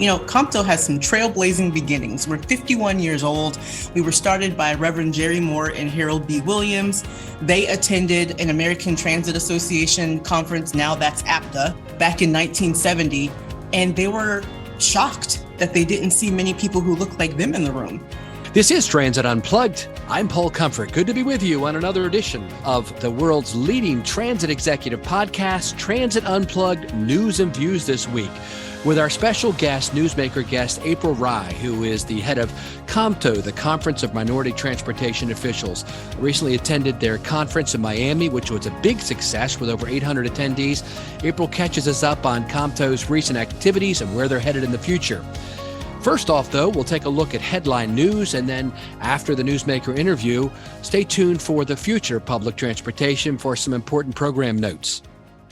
COMTO has some trailblazing beginnings. We're 51 years old. We were started by Reverend Jerry Moore and Harold B. Williams. They attended an American Transit Association conference, now that's APTA, back in 1970, and they were shocked that they didn't see many people who looked like them in the room. This is Transit Unplugged. I'm Paul Comfort. Good to be with you on another edition of the world's leading transit executive podcast, Transit Unplugged News and Views this week, with our special guest, newsmaker guest, April Rai, who is the head of COMTO, the Conference of Minority Transportation Officials. Recently attended their conference in Miami, which was a big success with over 800 attendees. April catches us up on COMTO's recent activities and where they're headed in the future. First off, though, we'll take a look at headline news, and then after the newsmaker interview, stay tuned for the future of public transportation for some important program notes.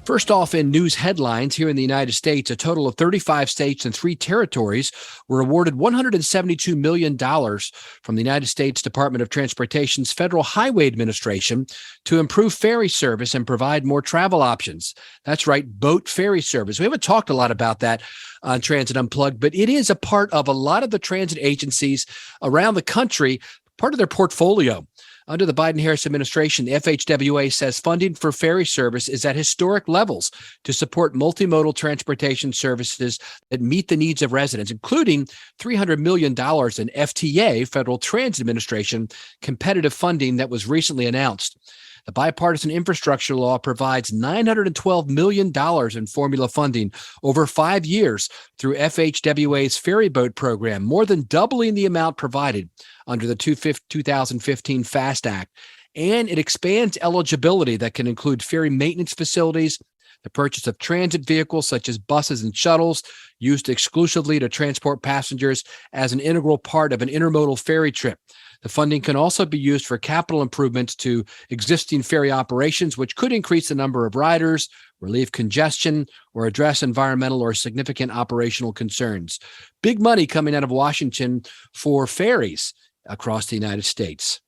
First off, in news headlines here in the United States, a total of 35 states and 3 territories were awarded $172 million from the United States Department of Transportation's Federal Highway Administration to improve ferry service and provide more travel options. That's right, boat ferry service. We haven't talked a lot about that on Transit Unplugged, but it is a part of a lot of the transit agencies around the country, part of their portfolio. Under the Biden-Harris administration, the FHWA says funding for ferry service is at historic levels to support multimodal transportation services that meet the needs of residents, including $300 million in FTA, Federal Transit Administration, competitive funding that was recently announced. The bipartisan infrastructure law provides $912 million in formula funding over 5 years through FHWA's ferry boat program, more than doubling the amount provided under the 2015 FAST Act. And it expands eligibility that can include ferry maintenance facilities, the purchase of transit vehicles such as buses and shuttles used exclusively to transport passengers as an integral part of an intermodal ferry trip. The funding can also be used for capital improvements to existing ferry operations, which could increase the number of riders, relieve congestion, or address environmental or significant operational concerns. Big money coming out of Washington for ferries across the United States.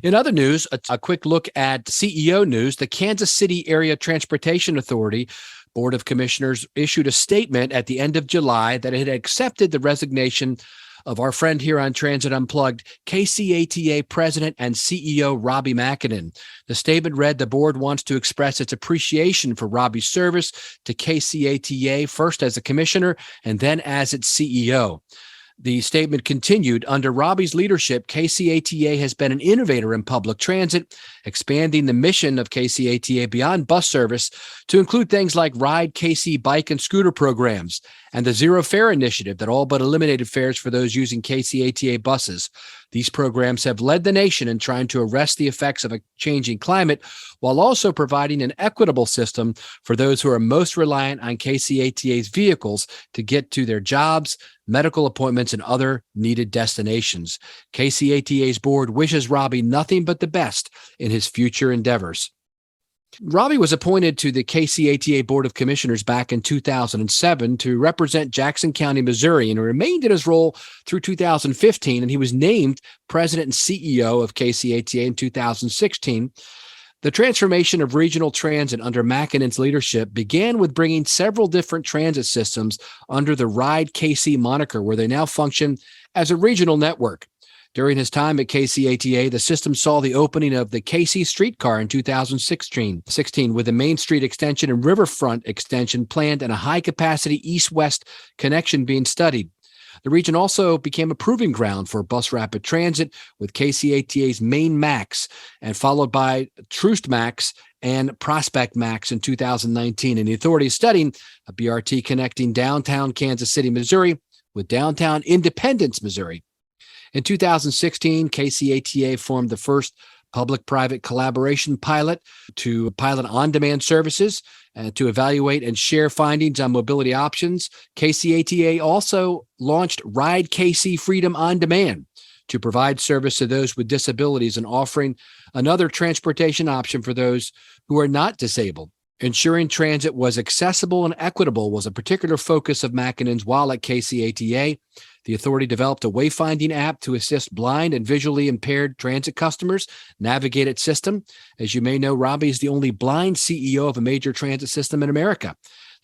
In other news, a quick look at CEO news. The Kansas City Area Transportation Authority Board of Commissioners issued a statement at the end of July that it had accepted the resignation of our friend here on Transit Unplugged, KCATA President and CEO Robbie McKinnon. The statement read, the board wants to express its appreciation for Robbie's service to KCATA, first as a commissioner and then as its CEO. The statement continued, under Robbie's leadership, KCATA has been an innovator in public transit, expanding the mission of KCATA beyond bus service to include things like Ride KC bike and scooter programs and the Zero Fare Initiative that all but eliminated fares for those using KCATA buses. These programs have led the nation in trying to arrest the effects of a changing climate while also providing an equitable system for those who are most reliant on KCATA's vehicles to get to their jobs, medical appointments, and other needed destinations. KCATA's board wishes Robbie nothing but the best in his future endeavors. Robbie was appointed to the KCATA Board of Commissioners back in 2007 to represent Jackson County, Missouri, and remained in his role through 2015, and he was named president and CEO of KCATA in 2016. The transformation of regional transit under McKinnon's leadership began with bringing several different transit systems under the Ride KC moniker, where they now function as a regional network. During his time at KCATA, the system saw the opening of the KC streetcar in 2016, with the Main Street extension and Riverfront extension planned and a high-capacity east-west connection being studied. The region also became a proving ground for bus rapid transit with KCATA's Main Max, and followed by Troost Max and Prospect Max in 2019. And the authority is studying a BRT connecting downtown Kansas City, Missouri with downtown Independence, Missouri. In 2016, KCATA formed the first public-private collaboration pilot to pilot on-demand services to evaluate and share findings on mobility options. KCATA also launched Ride KC Freedom On Demand to provide service to those with disabilities and offering another transportation option for those who are not disabled. Ensuring transit was accessible and equitable was a particular focus of McKinnon's while at KCATA. The authority developed a wayfinding app to assist blind and visually impaired transit customers navigate its system. As you may know, Robbie is the only blind CEO of a major transit system in America.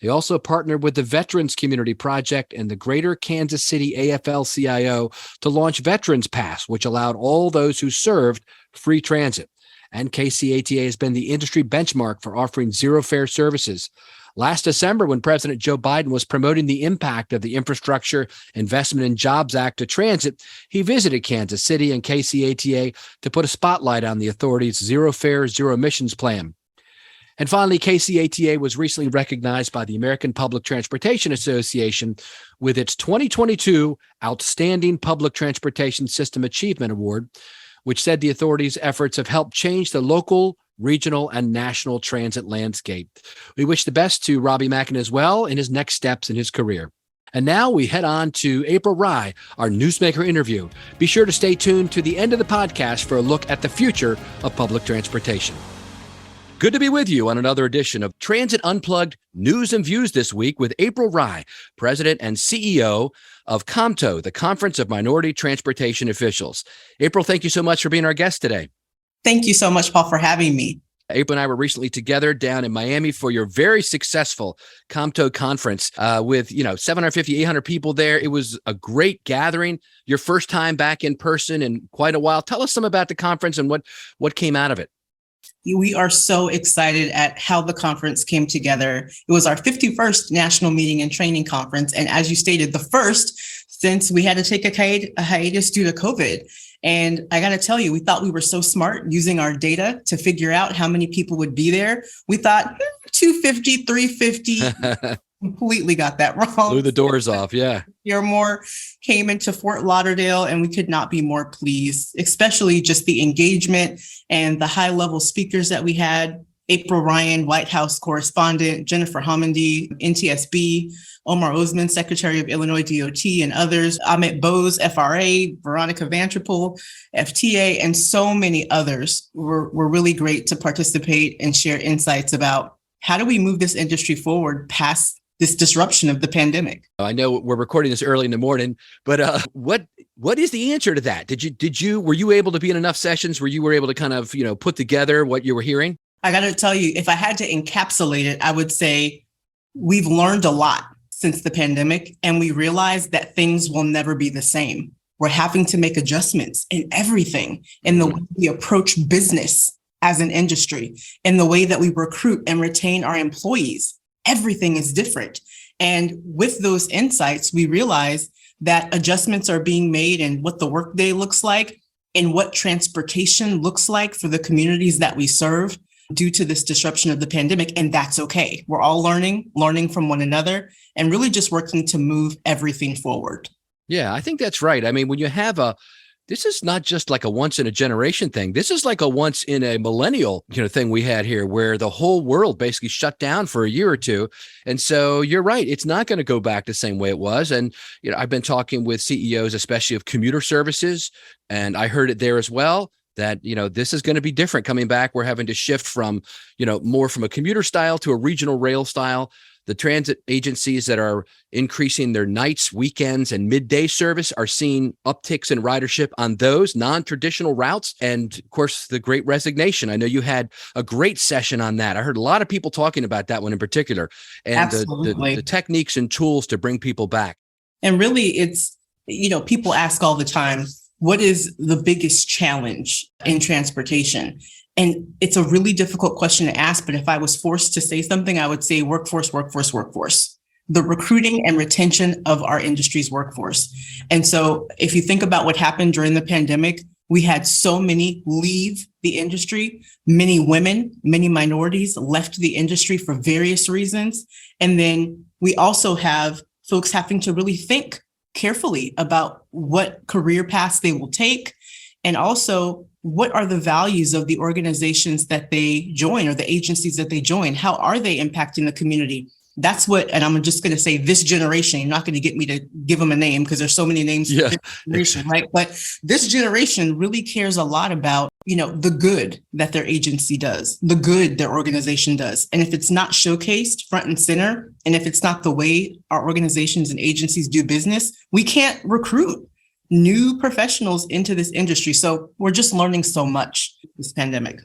He also partnered with the Veterans Community Project and the Greater Kansas City AFL-CIO to launch Veterans Pass, which allowed all those who served free transit. And KCATA has been the industry benchmark for offering zero-fare services. Last December, when President Joe Biden was promoting the impact of the Infrastructure Investment and Jobs Act to transit, he visited Kansas City and KCATA to put a spotlight on the authority's zero-fare, zero-emissions plan. And finally, KCATA was recently recognized by the American Public Transportation Association with its 2022 Outstanding Public Transportation System Achievement Award, which said the authority's efforts have helped change the local, regional, and national transit landscape. We wish the best to Robbie Mackin as well in his next steps in his career. And now we head on to April Rai, our newsmaker interview. Be sure to stay tuned to the end of the podcast for a look at the future of public transportation. Good to be with you on another edition of Transit Unplugged News and Views this week with April Rai, President and CEO of COMTO, the Conference of Minority Transportation Officials. April, thank you so much for being our guest today. Thank you so much, Paul, for having me. April and I were recently together down in Miami for your very successful COMTO conference with 750, 800 people there. It was a great gathering. Your first time back in person in quite a while. Tell us some about the conference and what came out of it. We are so excited at how the conference came together. It was our 51st National Meeting and Training Conference. And as you stated, the first since we had to take a hiatus due to COVID. And I got to tell you, we thought we were so smart using our data to figure out how many people would be there. We thought 250, 350. Completely got that wrong. Blew the doors off, yeah. Or more came into Fort Lauderdale, and we could not be more pleased, especially just the engagement and the high-level speakers that we had. April Ryan, White House correspondent, Jennifer Homendy, NTSB, Omar Osman, Secretary of Illinois DOT, and others, Amit Bose, FRA, Veronica Vanterpool, FTA, and so many others were really great to participate and share insights about how do we move this industry forward past this disruption of the pandemic. I know we're recording this early in the morning, but what is the answer to that? Were you able to be in enough sessions where you were able to kind of, put together what you were hearing? I got to tell you, if I had to encapsulate it, I would say we've learned a lot since the pandemic, and we realized that things will never be the same. We're having to make adjustments in everything, in the way we approach business as an industry, in the way that we recruit and retain our employees. Everything is different. And with those insights, we realize that adjustments are being made in what the workday looks like and what transportation looks like for the communities that we serve due to this disruption of the pandemic. And that's okay. We're all learning from one another, and really just working to move everything forward. Yeah, I think that's right. I mean, when you have this is not just like a once in a generation thing. This is like a once in a millennial, thing we had here, where the whole world basically shut down for a year or two. And so you're right. It's not going to go back the same way it was. And, I've been talking with CEOs, especially of commuter services, and I heard it there as well, that, this is going to be different coming back. We're having to shift from, more from a commuter style to a regional rail style. The transit agencies that are increasing their nights, weekends, and midday service are seeing upticks in ridership on those non-traditional routes. And of course, the Great Resignation. I know you had a great session on that. I heard a lot of people talking about that one in particular, and the techniques and tools to bring people back. And really, it's, people ask all the time, what is the biggest challenge in transportation? And it's a really difficult question to ask, but if I was forced to say something, I would say workforce. The recruiting and retention of our industry's workforce. And so if you think about what happened during the pandemic, we had so many leave the industry. Many women, many minorities left the industry for various reasons. And then we also have folks having to really think carefully about what career paths they will take, and also what are the values of the organizations that they join or the agencies that they join? How are they impacting the community? That's what, and I'm just going to say this generation, you're not going to get me to give them a name because there's so many names for this generation, right? But this generation really cares a lot about, the good that their agency does, the good their organization does. And if it's not showcased front and center, and if it's not the way our organizations and agencies do business, we can't recruit new professionals into this industry. So we're just learning so much this pandemic.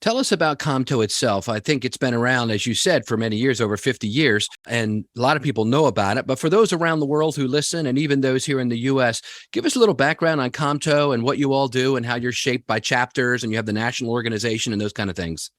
Tell us about COMTO itself. I think it's been around, as you said, for many years, over 50 years, and a lot of people know about it. But for those around the world who listen, and even those here in the U.S., give us a little background on COMTO and what you all do and how you're shaped by chapters and you have the national organization and those kind of things.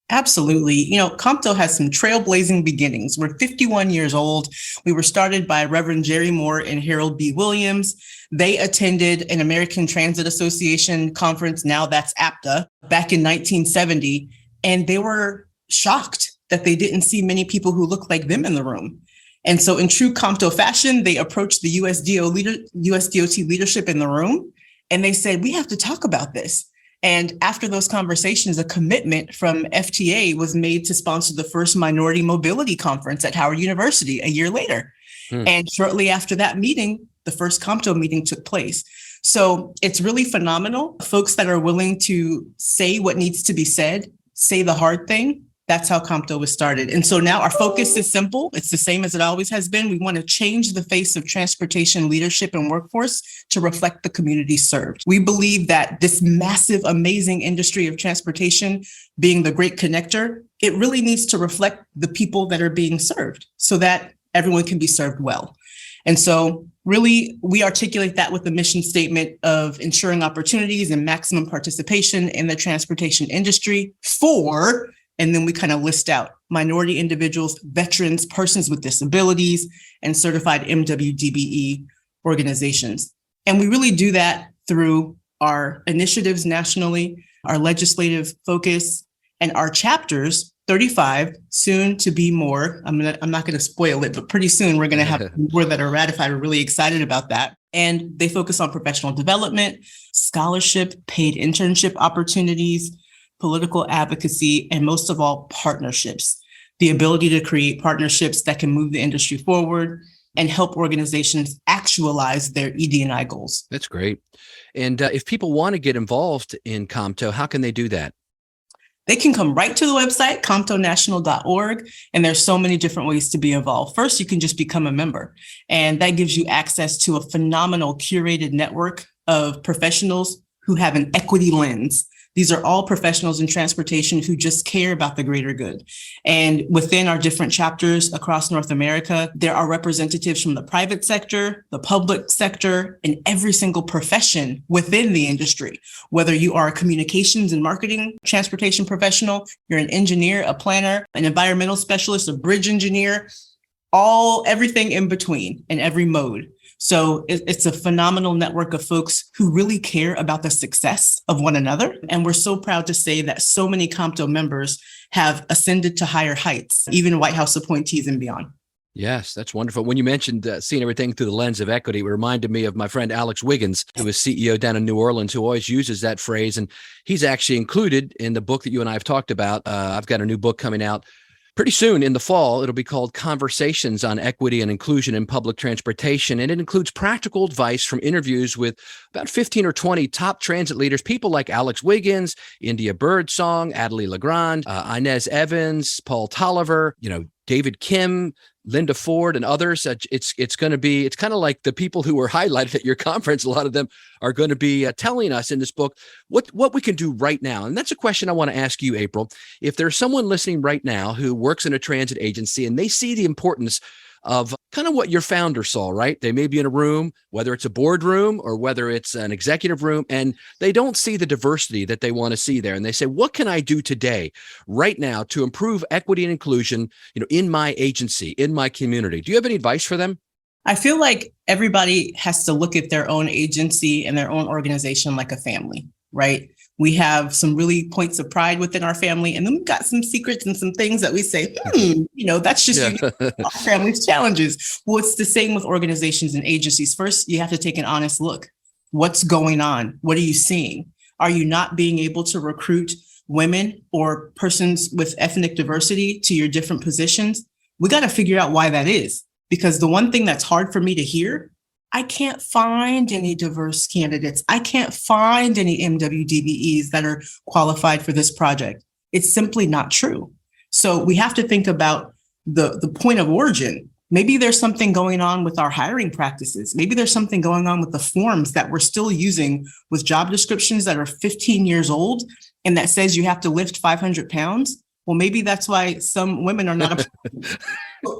Absolutely. COMTO has some trailblazing beginnings. We're 51 years old. We were started by Reverend Jerry Moore and Harold B. Williams. They attended an American Transit Association conference, now that's APTA, back in 1970. And they were shocked that they didn't see many people who looked like them in the room. And so in true COMTO fashion, they approached the USDOT leadership in the room, and they said, we have to talk about this. And after those conversations, a commitment from FTA was made to sponsor the first minority mobility conference at Howard University a year later. And shortly after that meeting, the first COMTO meeting took place. So it's really phenomenal. Folks that are willing to say what needs to be said, say the hard thing. That's how COMTO was started. And so now our focus is simple. It's the same as it always has been. We want to change the face of transportation leadership and workforce to reflect the community served. We believe that this massive, amazing industry of transportation, being the great connector, it really needs to reflect the people that are being served so that everyone can be served well. And so really, we articulate that with the mission statement of ensuring opportunities and maximum participation in the transportation industry for, and then we kind of list out minority individuals, veterans, persons with disabilities, and certified MWDBE organizations. And we really do that through our initiatives nationally, our legislative focus, and our chapters, 35, soon to be more. I'm not going to spoil it, but pretty soon we're going to have more that are ratified. We're really excited about that. And they focus on professional development, scholarship, paid internship opportunities, political advocacy, and most of all, partnerships. The ability to create partnerships that can move the industry forward and help organizations actualize their ED&I goals. That's great. And if people want to get involved in COMTO, how can they do that? They can come right to the website, comtonational.org, and there's so many different ways to be involved. First, you can just become a member, and that gives you access to a phenomenal curated network of professionals who have an equity lens. These are all professionals in transportation who just care about the greater good. And within our different chapters across North America, there are representatives from the private sector, the public sector, and every single profession within the industry. Whether you are a communications and marketing transportation professional, you're an engineer, a planner, an environmental specialist, a bridge engineer, everything in between in every mode. So it's a phenomenal network of folks who really care about the success of one another. And we're so proud to say that so many COMTO members have ascended to higher heights, even White House appointees and beyond. Yes, that's wonderful. When you mentioned seeing everything through the lens of equity, it reminded me of my friend Alex Wiggins, who is CEO down in New Orleans, who always uses that phrase. And he's actually included in the book that you and I have talked about. I've got a new book coming out pretty soon in the fall. It'll be called Conversations on Equity and Inclusion in Public Transportation. And it includes practical advice from interviews with about 15 or 20 top transit leaders, people like Alex Wiggins, India Birdsong, Adelie Legrand, Inez Evans, Paul Tolliver, David Kim, Linda Ford, and others. It's kind of like the people who were highlighted at your conference. A lot of them are going to be telling us in this book what we can do right now. And that's a question I want to ask you, April. If there's someone listening right now who works in a transit agency and they see the importance of kind of what your founder saw, right? They may be in a room, whether it's a boardroom or whether it's an executive room, and they don't see the diversity that they want to see there. And they say, what can I do today, right now, to improve equity and inclusion, in my agency, in my community? Do you have any advice for them? I feel like everybody has to look at their own agency and their own organization like a family, right? We have some really points of pride within our family, and then we've got some secrets and some things that we say, that's just our family's challenges. Well, it's the same with organizations and agencies. First, you have to take an honest look. What's going on? What are you seeing? Are you not being able to recruit women or persons with ethnic diversity to your different positions? We got to figure out why that is, because the one thing that's hard for me to hear, I can't find any diverse candidates. I can't find any MWDBEs that are qualified for this project. It's simply not true. So we have to think about the point of origin. Maybe there's something going on with our hiring practices. Maybe there's something going on with the forms that we're still using with job descriptions that are 15 years old and that says you have to lift 500 pounds, well, maybe that's why some women are not.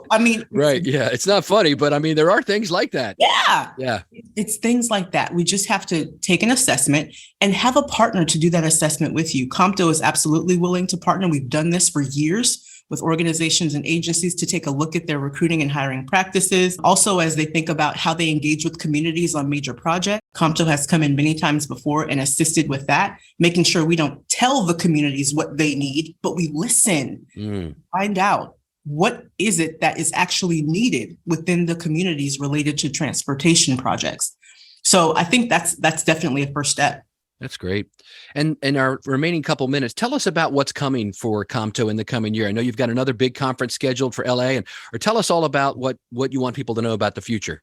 I mean, right. Yeah. It's not funny, but I mean, there are things like that. Yeah. Yeah. It's things like that. We just have to take an assessment and have a partner to do that assessment with you. COMTO is absolutely willing to partner. We've done this for years with organizations and agencies to take a look at their recruiting and hiring practices. Also, as they think about how they engage with communities on major projects, COMTO has come in many times before and assisted with that, making sure we don't tell the communities what they need, but we listen, find out what is it that is actually needed within the communities related to transportation projects. So I think that's definitely a first step. That's great. And in our remaining couple minutes, tell us about what's coming for COMTO in the coming year. I know you've got another big conference scheduled for LA, or tell us all about what you want people to know about the future.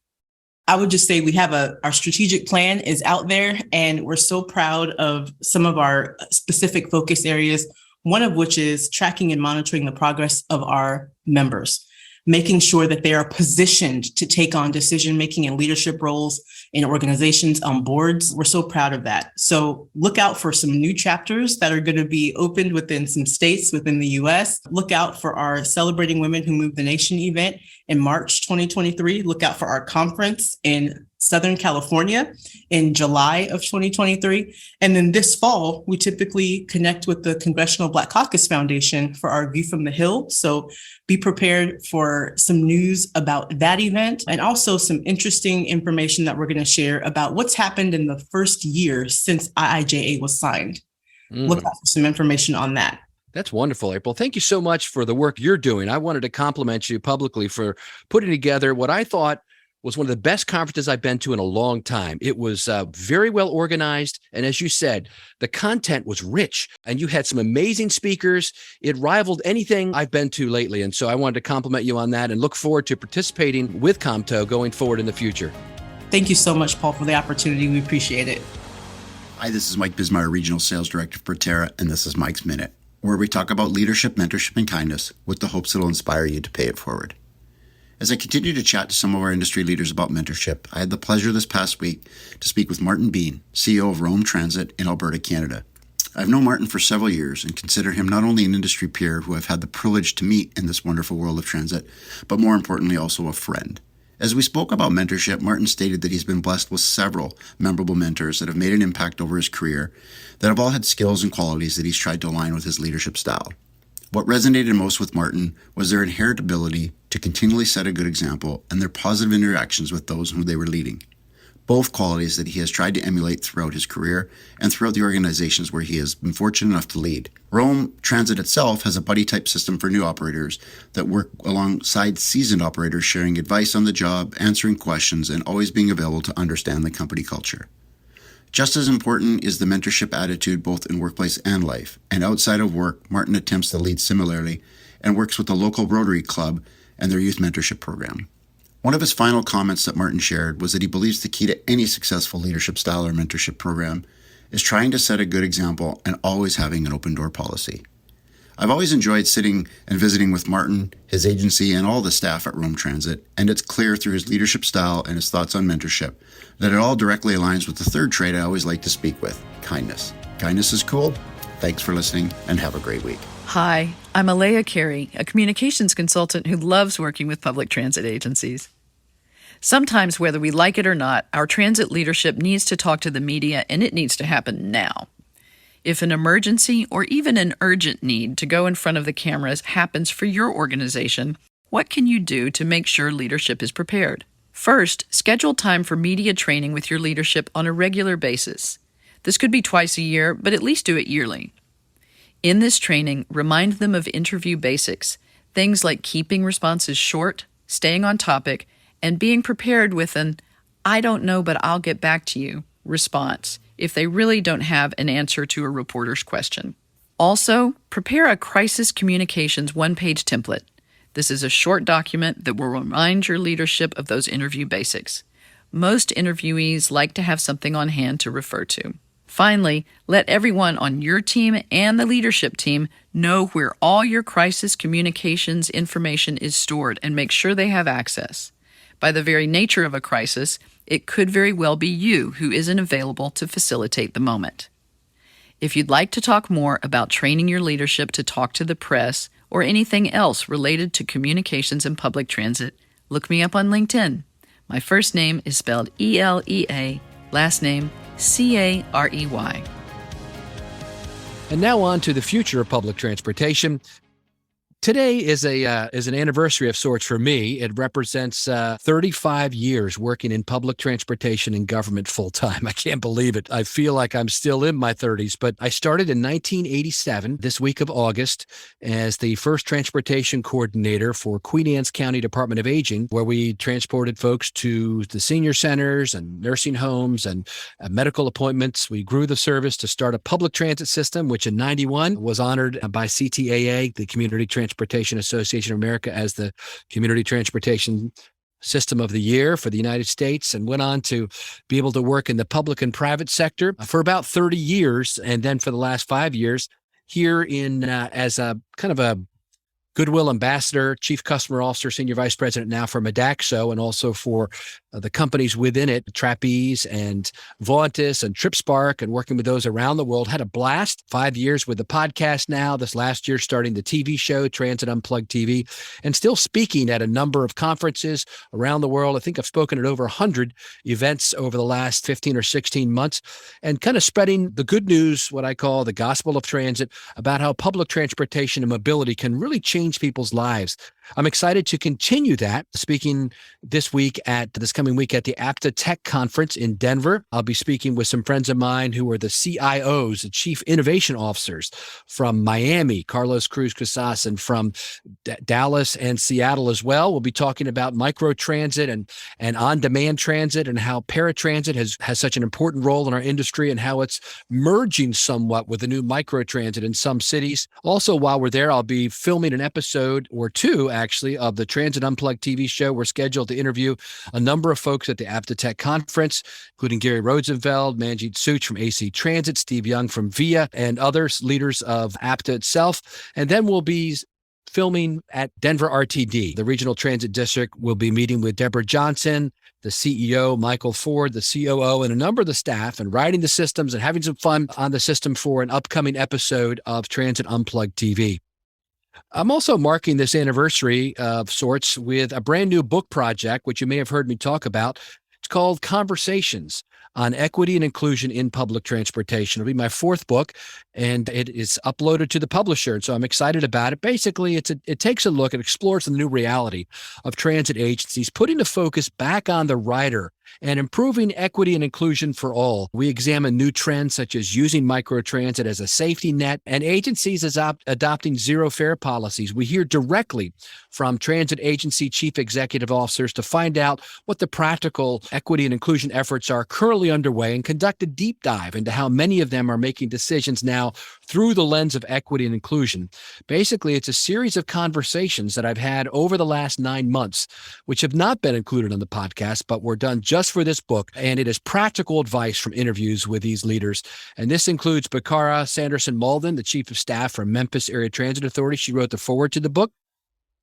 I would just say we have our strategic plan is out there, and we're so proud of some of our specific focus areas, one of which is tracking and monitoring the progress of our members, making sure that they are positioned to take on decision-making and leadership roles in organizations, on boards. We're so proud of that. So look out for some new chapters that are going to be opened within some states within the US. Look out for our Celebrating Women Who Move the Nation event in March 2023. Look out for our conference in Southern California in July of 2023. And then this fall, we typically connect with the Congressional Black Caucus Foundation for our View from the Hill. So be prepared for some news about that event, and also some interesting information that we're going to share about what's happened in the first year since IIJA was signed. Look out for some information on that. That's wonderful, April. Thank you so much for the work you're doing. I wanted to compliment you publicly for putting together what I thought was one of the best conferences I've been to in a long time. It was very well organized. And as you said, the content was rich and you had some amazing speakers. It rivaled anything I've been to lately. And so I wanted to compliment you on that and look forward to participating with COMTO going forward in the future. Thank you so much, Paul, for the opportunity. We appreciate it. Hi, this is Mike Bismeyer, Regional Sales Director for Terra, and this is Mike's Minute, where we talk about leadership, mentorship, and kindness with the hopes it'll inspire you to pay it forward. As I continue to chat to some of our industry leaders about mentorship, I had the pleasure this past week to speak with Martin Bean, CEO of Rome Transit in Alberta, Canada. I've known Martin for several years and consider him not only an industry peer who I've had the privilege to meet in this wonderful world of transit, but more importantly also a friend. As we spoke about mentorship, Martin stated that he's been blessed with several memorable mentors that have made an impact over his career that have all had skills and qualities that he's tried to align with his leadership style. What resonated most with Martin was their inherent ability to continually set a good example and their positive interactions with those whom they were leading. Both qualities that he has tried to emulate throughout his career and throughout the organizations where he has been fortunate enough to lead. Rome Transit itself has a buddy-type system for new operators that work alongside seasoned operators, sharing advice on the job, answering questions, and always being available to understand the company culture. Just as important is the mentorship attitude both in workplace and life. And outside of work, Martin attempts to lead similarly and works with the local Rotary Club and their youth mentorship program. One of his final comments that Martin shared was that he believes the key to any successful leadership style or mentorship program is trying to set a good example and always having an open door policy. I've always enjoyed sitting and visiting with Martin, his agency, and all the staff at Rome Transit, and it's clear through his leadership style and his thoughts on mentorship that it all directly aligns with the third trait I always like to speak with, kindness. Kindness is cool. Thanks for listening, and have a great week. Hi, I'm Elea Carey, a communications consultant who loves working with public transit agencies. Sometimes, whether we like it or not, our transit leadership needs to talk to the media, and it needs to happen now. If an emergency or even an urgent need to go in front of the cameras happens for your organization, what can you do to make sure leadership is prepared? First, schedule time for media training with your leadership on a regular basis. This could be twice a year, but at least do it yearly. In this training, remind them of interview basics, things like keeping responses short, staying on topic, and being prepared with an "I don't know, but I'll get back to you" response if they really don't have an answer to a reporter's question. Also, prepare a crisis communications one-page template. This is a short document that will remind your leadership of those interview basics. Most interviewees like to have something on hand to refer to. Finally, let everyone on your team and the leadership team know where all your crisis communications information is stored and make sure they have access. By the very nature of a crisis, it could very well be you who isn't available to facilitate the moment. If you'd like to talk more about training your leadership to talk to the press or anything else related to communications and public transit, look me up on LinkedIn. My first name is spelled Elea, last name Carey. And now on to the future of public transportation. Today is an anniversary of sorts for me. It represents 35 years working in public transportation and government full-time. I can't believe it. I feel like I'm still in my 30s, but I started in 1987, this week of August, as the first transportation coordinator for Queen Anne's County Department of Aging, where we transported folks to the senior centers and nursing homes and medical appointments. We grew the service to start a public transit system, which in 91 was honored by CTAA, the Community Transportation Association of America, as the Community Transportation System of the Year for the United States, and went on to be able to work in the public and private sector for about 30 years. And then for the last 5 years here in as a kind of a Goodwill Ambassador, Chief Customer Officer, Senior Vice President now for Modaxo, and also for the companies within it, Trapeze and Vauntus and TripSpark, and working with those around the world. Had a blast. 5 years with the podcast now. This last year starting the TV show, Transit Unplugged TV, and still speaking at a number of conferences around the world. I think I've spoken at over 100 events over the last 15 or 16 months, and kind of spreading the good news, what I call the gospel of transit, about how public transportation and mobility can really change people's lives. I'm excited to continue that, speaking this coming week at the APTA Tech Conference in Denver. I'll be speaking with some friends of mine who are the CIOs, the Chief Innovation Officers from Miami, Carlos Cruz Casas, and from Dallas and Seattle as well. We'll be talking about microtransit and on-demand transit, and how paratransit has such an important role in our industry, and how it's merging somewhat with the new microtransit in some cities. Also, while we're there, I'll be filming an episode or two, actually, of the Transit Unplugged TV show. We're scheduled to interview a number of folks at the APTA Tech Conference, including Gary Rosenfeld, Manjit Such from AC Transit, Steve Young from VIA, and others, leaders of APTA itself. And then we'll be filming at Denver RTD. The Regional Transit District will be meeting with Deborah Johnson, the CEO, Michael Ford, the COO, and a number of the staff, and writing the systems and having some fun on the system for an upcoming episode of Transit Unplugged TV. I'm also marking this anniversary of sorts with a brand new book project, which you may have heard me talk about. It's called Conversations on Equity and Inclusion in Public Transportation. It'll be my fourth book, and it is uploaded to the publisher, and so I'm excited about it. Basically, it takes a look, it explores the new reality of transit agencies, putting the focus back on the rider and improving equity and inclusion for all. We examine new trends such as using microtransit as a safety net, and agencies adopting zero-fare policies. We hear directly from transit agency chief executive officers to find out what the practical equity and inclusion efforts are currently underway, and conduct a deep dive into how many of them are making decisions now through the lens of equity and inclusion. Basically, it's a series of conversations that I've had over the last 9 months, which have not been included on the podcast, but were done just for this book. And it is practical advice from interviews with these leaders. And this includes Bakara Sanderson-Malden, the chief of staff for Memphis Area Transit Authority. She wrote the foreword to the book.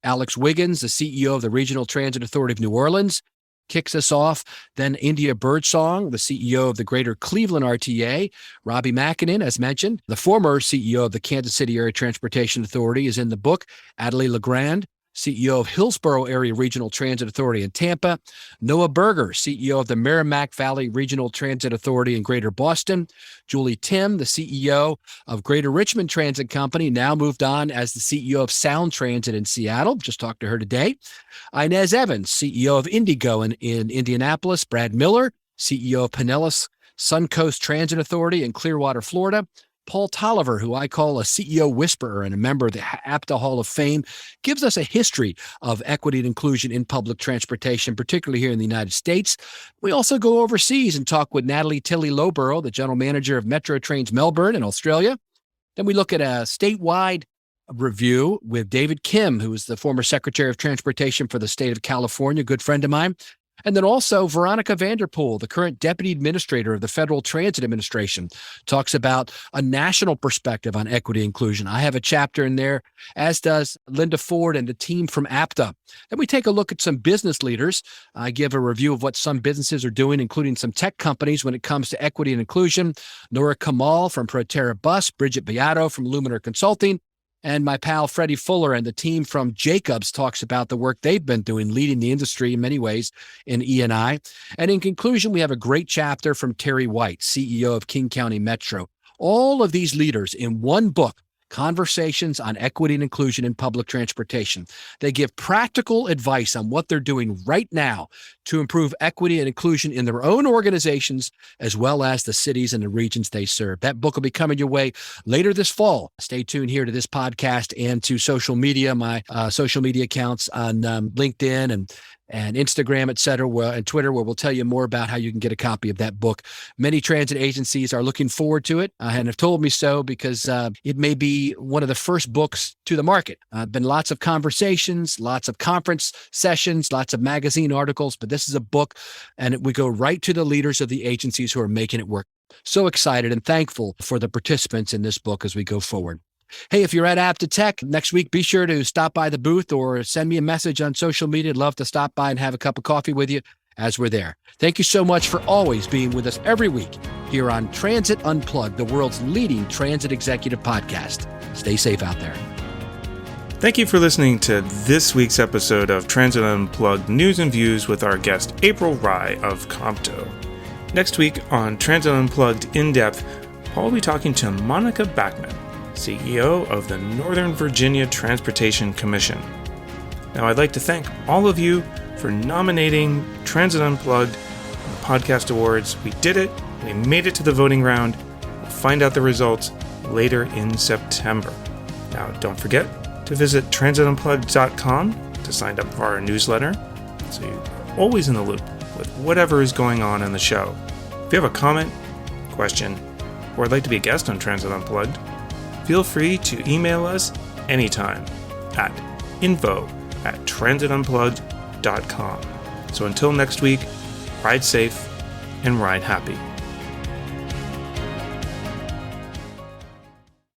Alex Wiggins, the CEO of the Regional Transit Authority of New Orleans, kicks us off. Then India Birdsong, the CEO of the Greater Cleveland RTA. Robbie Makinen, as mentioned, the former CEO of the Kansas City Area Transportation Authority, is in the book. Adelie Legrand, CEO of Hillsborough Area Regional Transit Authority in Tampa. Noah Berger, CEO of the Merrimack Valley Regional Transit Authority in Greater Boston. Julie Tim, the CEO of Greater Richmond Transit Company, now moved on as the CEO of Sound Transit in Seattle. Just talked to her today. Inez Evans, CEO of Indigo in Indianapolis. Brad Miller, CEO of Pinellas Suncoast Transit Authority in Clearwater, Florida. Paul Tolliver, who I call a CEO whisperer and a member of the APTA Hall of Fame, gives us a history of equity and inclusion in public transportation, particularly here in the United States. We also go overseas and talk with Natalie Tilley-Lowborough, the general manager of Metro Trains Melbourne in Australia. Then we look at a statewide review with David Kim, who is the former Secretary of Transportation for the state of California, a good friend of mine. And then also Veronica Vanderpool, the current Deputy Administrator of the Federal Transit Administration, talks about a national perspective on equity and inclusion. I have a chapter in there, as does Linda Ford and the team from APTA. Then we take a look at some business leaders. I give a review of what some businesses are doing, including some tech companies when it comes to equity and inclusion. Nora Kamal from Proterra Bus, Bridget Beato from Luminar Consulting, and my pal Freddie Fuller and the team from Jacobs talks about the work they've been doing, leading the industry in many ways in E&I. And in conclusion, we have a great chapter from Terry White, CEO of King County Metro. All of these leaders in one book, Conversations on Equity and Inclusion in Public Transportation. They give practical advice on what they're doing right now to improve equity and inclusion in their own organizations, as well as the cities and the regions they serve. That book will be coming your way later this fall. Stay tuned here to this podcast and to social media, my social media accounts on LinkedIn and Instagram, et cetera, and Twitter, where we'll tell you more about how you can get a copy of that book. Many transit agencies are looking forward to it and have told me so because it may be one of the first books to the market. Been lots of conversations, lots of conference sessions, lots of magazine articles, but this is a book, and we go right to the leaders of the agencies who are making it work. So excited and thankful for the participants in this book as we go forward. Hey, if you're at Apta Tech next week, be sure to stop by the booth or send me a message on social media. I'd love to stop by and have a cup of coffee with you as we're there. Thank you so much for always being with us every week here on Transit Unplugged, the world's leading transit executive podcast. Stay safe out there. Thank you for listening to this week's episode of Transit Unplugged News and Views with our guest, April Rai of COMTO. Next week on Transit Unplugged In-Depth, Paul will be talking to Monica Backmon, CEO of the Northern Virginia Transportation Commission. Now, I'd like to thank all of you for nominating Transit Unplugged on the Podcast Awards. We did it. We made it to the voting round. We'll find out the results later in September. Now, don't forget to visit transitunplugged.com to sign up for our newsletter, so you're always in the loop with whatever is going on in the show. If you have a comment, question, or would like to be a guest on Transit Unplugged, feel free to email us anytime at info@transitunplugged.com. So until next week, ride safe and ride happy.